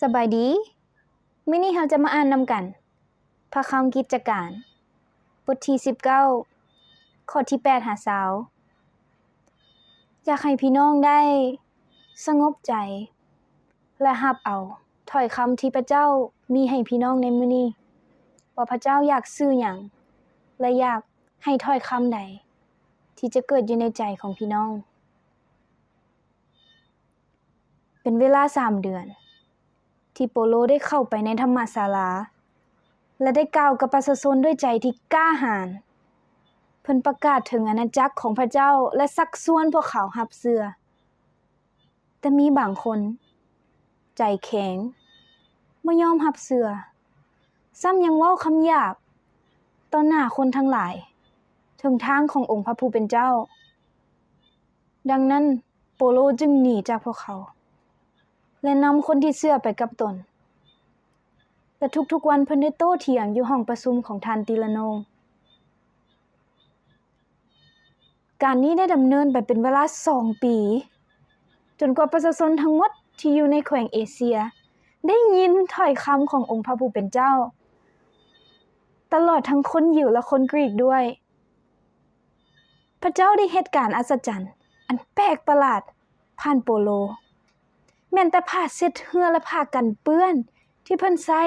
สบายดีมื้อนี้เราจะมาอ่านนำกันพระคำกิจการบทที่19ข้อที่8หา20อยากให้พี่น้องได้สงบใจและรับเอาถ้อยคำที่พระเจ้ามีให้พี่น้องในมื้อนี้ว่าพระเจ้าอยากสื่อหยังและอยากให้ถ้อยคำใดที่จะเกิดอยู่ในใจของพี่น้องเป็นเวลา3เดือนที่โปโลได้เข้าไปในธรรมศาลาและได้กล่าวกับประชาชนด้วยใจที่กล้าหาญเพิ่นประกาศถึงอาณาจักรของพระเจ้าและชักชวนพวกเขารับเชื่อแต่มีบางคนใจแข็งบ่ยอมรับเชื่อซ้ำยังเว้าคำหยาบต่อหน้าคนทั้งหลายถึงทางขององค์พระผู้เป็นเจ้าดังนั้นโปโลจึงหนีจากพวกเขาและนำคนที่เชื่อไปกับตนและทุกๆวันเพิ่นได้โต้เถียงอยู่ห้องประชุมของท่านติลาโนการนี้ได้ดำเนินไปเป็นเวลา2ปีจนกว่าประชาชนทั้งหมดที่อยู่ในแขวงเอเชียได้ยินถ้อยคำขององค์พระผู้เป็นเจ้าตลอดทั้งคนยิวและคนกรีกด้วยพระเจ้าได้เหตุการณ์อัศจรรย์อันแปลกประหลาดผ่านโปโลแม้นแต่ผ้าเช็ดเหื้อและผ้ากันเปื้อนที่เพิ่นใช้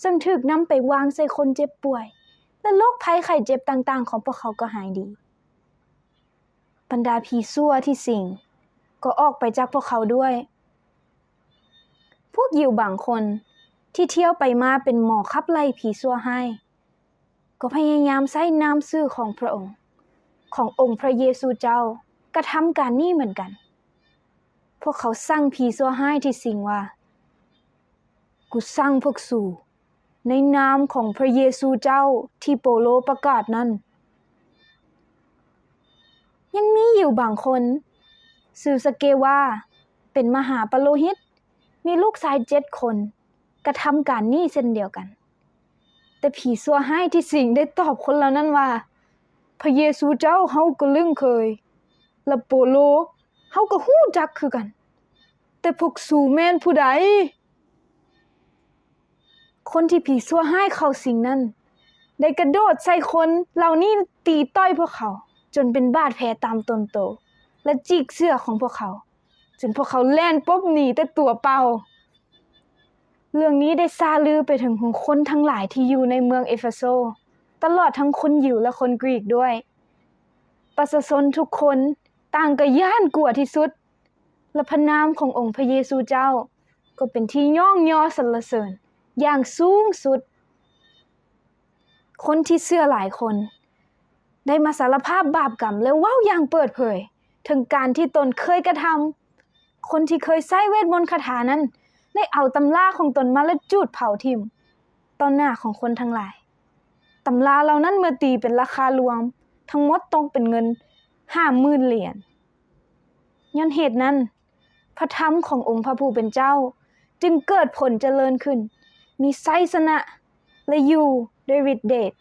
ซึ่งถูกนำไปวางใส่คนเจ็บป่วยและโรคภัยไข้เจ็บต่างๆของพวกเขาก็หายดีบรรดาผีชั่วที่สิงก็ออกไปจากพวกเขาด้วยพวกยิวบางคนที่เที่ยวไปมาเป็นหมอขับไล่ผีชั่วให้ก็พยายามใช้นามชื่อของพระองค์ขององค์พระเยซูเจ้ากระทำการนี้เหมือนกันพวกเขาสั่งผีชั่วให้ที่สิงว่ากูสั่งพวกสู่ในนามของพระเยซูเจ้าที่โปโลประกาศนั้นยังมีอยู่บางคนชื่อสเกวาเป็นมหาปโลหิตมีลูกชาย7คนกระทำการนี้เช่นเดียวกันแต่ผีชั่วให้ที่สิงได้ตอบคนเหล่านั้นว่าพระเยซูเจ้าเฮาก็ลึงเคยและโปโลเฮาก็ฮู้จักคือกันแต่พวกสู่แม่นผู้ใดคนที่ผีชั่วให้เข้าสิงนั้นได้กระโดดใส่คนเหล่านี้ตีต้อยพวกเขาจนเป็นบาดแผลตามต้นโตและจิกเสื้อของพวกเขาจนพวกเขาแล่นป๊บหนีแต่ตัวเปล่าเรื่องนี้ได้ซาลือไปถึงคนทั้งหลายที่อยู่ในเมืองเอเฟโซตลอดทั้งคนยิวและคนกรีกด้วยประชาชนทุกคนต่างก็ย้านกลัวที่สุดและพระนามขององค์พระเยซูเจ้าก็เป็นที่ย่องยอสรรเสริญอย่างสูงสุดคนที่เชื่อหลายคนได้มาสารภาพบาปกรรมและเว้าอย่างเปิดเผยถึงการที่ตนเคยกระทำคนที่เคยใช้เวทมนต์คาถานั้นได้เอาตำราของตนมาและจูดเผาทิ่มต่อหน้าของคนทั้งหลายตำราเหล่านั้นเมื่อตีเป็นราคารวมทั้งหมดต้องเป็นเงิน 50,000 เหรียญย้อนเหตุนั้นพระธรรมขององค์พระผู้เป็นเจ้าจึงเกิดผลเจริญขึ้นมีไสยชนะและอยู่ด้วยฤทธิ์เดช